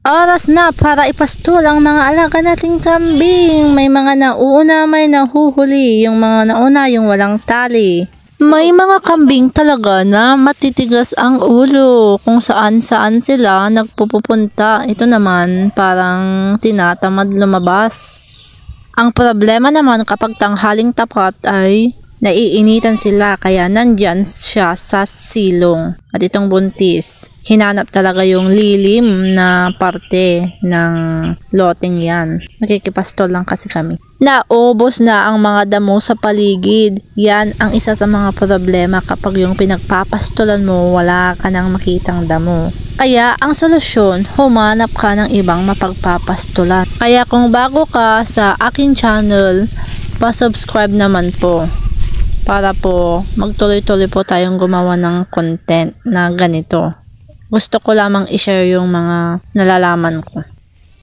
Oras na para ipastol ang mga alaga nating kambing. May mga nauuna, may nahuhuli. Yung mga nauna, yung walang tali. May mga kambing talaga na matitigas ang ulo kung saan-saan sila nagpupunta. Ito naman parang tinatamad lumabas. Ang problema naman kapag tanghaling tapat ay naiinitan sila kaya nandyan siya sa silong. At itong buntis, hinanap talaga yung lilim na parte ng loteng yan. Nakikipastol lang kasi kami. Naubos na ang mga damo sa paligid. Yan ang isa sa mga problema kapag yung pinagpapastolan mo wala ka nang makitang damo. Kaya ang solusyon, humanap ka ng ibang mapagpapastolan. Kaya kung bago ka sa aking channel, pa-subscribe naman po. Para po magtuloy-tuloy po tayong gumawa ng content na ganito. Gusto ko lamang i-share yung mga nalalaman ko.